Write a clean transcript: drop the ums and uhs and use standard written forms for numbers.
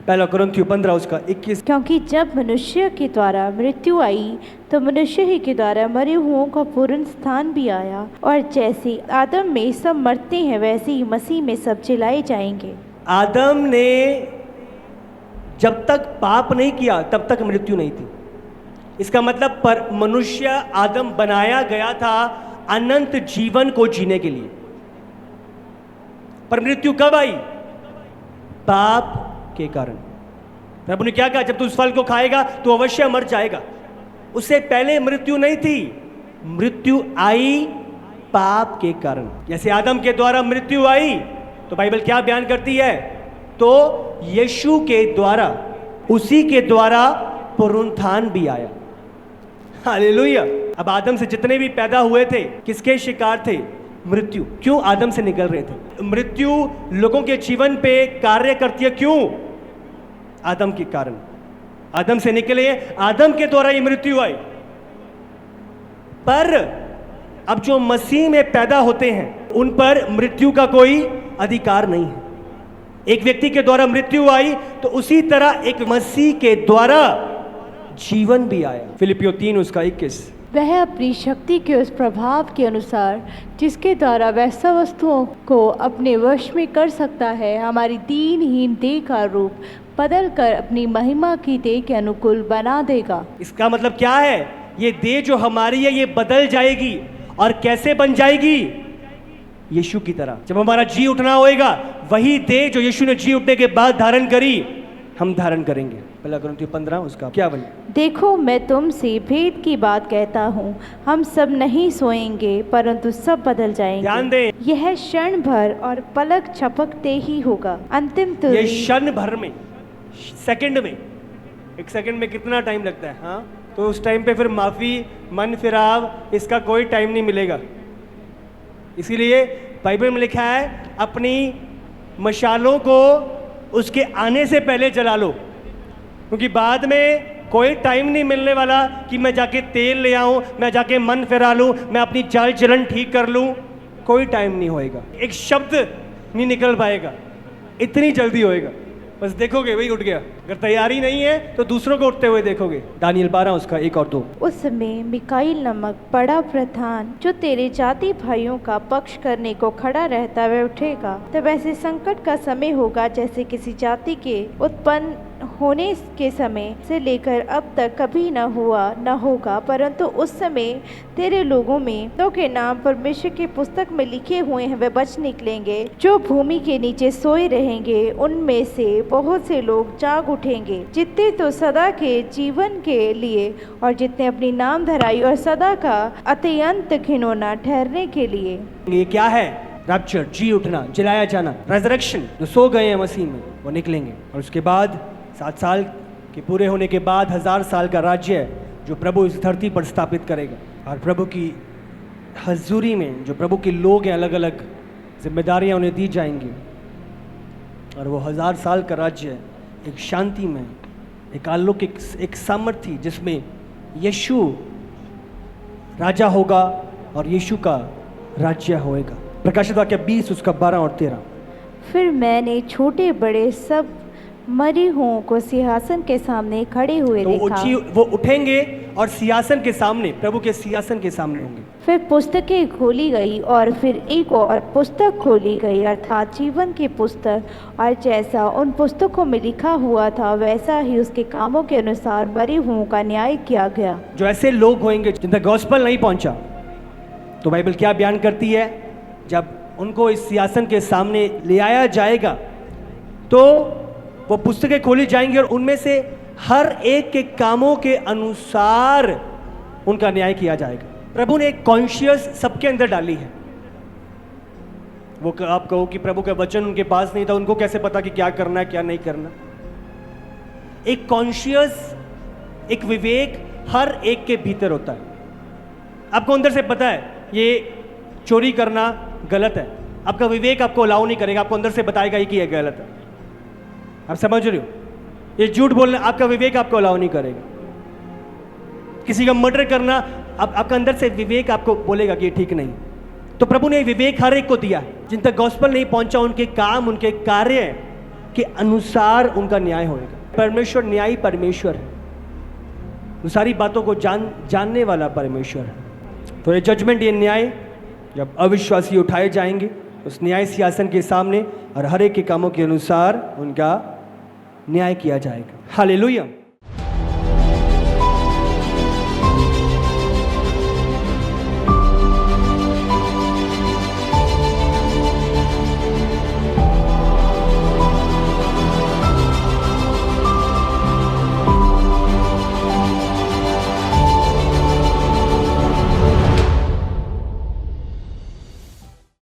पहला कुरिन्थियों 15 उसका 21। क्योंकि जब मनुष्य के द्वारा मृत्यु आई तो मनुष्य ही के द्वारा मरे हुओं का पूर्ण स्थान भी आया, और जैसे आदम में सब मरते हैं वैसे ही मसीह में सब जिलाए जाएंगे। आदम ने जब तक पाप नहीं किया तब तक मृत्यु नहीं थी। इसका मतलब पर मनुष्य आदम बनाया गया था अनंत जीवन को जीने के लिए, पर मृत्यु कब आई? पाप के कारण। प्रभु ने क्या कहा? जब तू उस फल को खाएगा तो अवश्य मर जाएगा। उससे पहले मृत्यु नहीं थी, मृत्यु आई पाप के कारण। जैसे आदम के द्वारा मृत्यु आई तो बाइबल क्या बयान करती है? तो यीशु के द्वारा, उसी के द्वारा पुनरुत्थान भी आया। हालेलुया। अब आदम से जितने भी पैदा हुए थे किसके शिकार थे? मृत्यु। क्यों आदम से निकल रहे थे? मृत्यु लोगों के जीवन पे कार्य करती है। क्यों? आदम के कारण। आदम से निकले, आदम के द्वारा ही मृत्यु आई। पर अब जो मसीह में पैदा होते हैं उन पर मृत्यु का कोई अधिकार नहीं है। एक व्यक्ति के द्वारा मृत्यु आई तो उसी तरह एक मसीह के द्वारा जीवन भी आया। फिलिपियों 3 उसका 21। वह अपनी शक्ति के उस प्रभाव के अनुसार जिसके द्वारा वह सब वस्तुओं को अपने वश में कर सकता है, हमारी दीनहीन देह का रूप बदल कर अपनी महिमा की देह के अनुकूल बना देगा। इसका मतलब क्या है? ये देह जो हमारी है ये बदल जाएगी। और कैसे बन जाएगी? यीशु की तरह। जब हमारा जी उठना होएगा वही देह जो यीशु ने जी उठने के बाद धारण करी हम धारण करेंगे। पहला कुरिन्थियों 15 उसका 51। देखो मैं तुमसे भेद की बात कहता हूँ, हम सब नहीं सोएंगे परंतु सब बदल जाएंगे। ध्यान दें, यह क्षण भर और पलक झपकते ही होगा। अंतिम तो ये क्षण भर में, सेकंड में, एक सेकंड में कितना टाइम लगता है? हाँ, तो उस टाइम पे फिर माफी, मन फिराव, इसका कोई टाइम नहीं मिलेगा। इसीलिए बाइबल में लिखा है अपनी मशालों को उसके आने से पहले जला लो, क्योंकि बाद में कोई टाइम नहीं मिलने वाला कि मैं जाके तेल ले आऊं, मैं जाके मन फिरा लूं, मैं अपनी चाल चलन ठीक कर लूं। कोई टाइम नहीं होएगा, एक शब्द नहीं निकल पाएगा, इतनी जल्दी होएगा। बस देखोगे वही उठ गया। अगर तैयारी नहीं है तो दूसरों को उठते हुए देखोगे। दानियल 12 उसका 1 और 2। उस समय मिकाईल नामक बड़ा प्रधान जो तेरे जाति भाइयों का पक्ष करने को खड़ा रहता वह उठेगा। तब ऐसे संकट का समय होगा जैसे किसी जाति के उत्पन्न होने के समय से लेकर अब तक कभी न हुआ न होगा, परंतु उस समय तेरे लोगों में तो के नाम परमेश्वर की पुस्तक में लिखे हुए हैं वे बच निकलेंगे। जो भूमि के नीचे सोए रहेंगे उनमें से बहुत से लोग जाग उठेंगे, जितने तो सदा के जीवन के लिए और जितने अपनी नाम धराई और सदा का अत्यंत घिनौना ठहरने के लिए। ये क्या है? रैप्चर, जी उठना, जलाया जाना, रेजरेक्शन। जो सो गए हैं मसीह में वो निकलेंगे, और उसके बाद 7 साल के पूरे होने के बाद 1000 साल का राज्य है जो प्रभु इस धरती पर स्थापित करेगा। और प्रभु की हजूरी में जो प्रभु के लोग हैं, अलग अलग जिम्मेदारियां उन्हें दी जाएंगी, और वो 1000 साल का राज्य है एक शांति में, एक अलौकिक, एक सामर्थ्य जिसमें यीशु राजा होगा और यीशु का राज्य होएगा। प्रकाशित वाक्य 20 उसका 12 और 13। फिर मैंने छोटे बड़े सब मरे हुओं को सिंहासन के सामने खड़े हुए तो देखा। वो उठेंगे और सिंहासन के सामने, प्रभु के सिंहासन के सामने होंगे। फिर पुस्तकें खोली गई और फिर एक और पुस्तक खोली गई, अर्थात जीवन की पुस्तक, और जैसा उन पुस्तकों में लिखा हुआ था वैसा ही उसके कामों के अनुसार मरे हुओं का न्याय किया गया। जो ऐसे लोग होंगे जिन तक गॉस्पेल नहीं पहुंचा, तो बाइबल क्या बयान करती है? जब उनको इस सिंहासन के सामने ले आया जाएगा तो वो पुस्तकें खोली जाएंगी और उनमें से हर एक के कामों के अनुसार उनका न्याय किया जाएगा। प्रभु ने एक कॉन्शियस सबके अंदर डाली है। वो आप कहो कि प्रभु का वचन उनके पास नहीं था, उनको कैसे पता कि क्या करना है क्या नहीं करना? एक कॉन्शियस, एक विवेक हर एक के भीतर होता है। आपको अंदर से पता है ये चोरी करना गलत है, आपका विवेक आपको अलाउ नहीं करेगा, आपको अंदर से बताएगा कि ये गलत है। आप समझ रहे हो? ये झूठ बोलना आपका विवेक आपको अलाउ नहीं करेगा। किसी का मर्डर करना आपका अंदर से विवेक आपको बोलेगा कि ये ठीक नहीं। तो प्रभु ने विवेक हर एक को दिया। जिन तक गॉस्पेल नहीं पहुंचा उनके काम, उनके कार्य के अनुसार उनका न्याय होएगा। परमेश्वर न्यायी परमेश्वर है, वो सारी बातों को जानने वाला परमेश्वर है। तो ये जजमेंट, ये न्याय, जब अविश्वासी उठाए जाएंगे उस न्याय सिंहासन के सामने और हर एक के कामों के अनुसार उनका न्याय किया जाएगा। हालेलुया।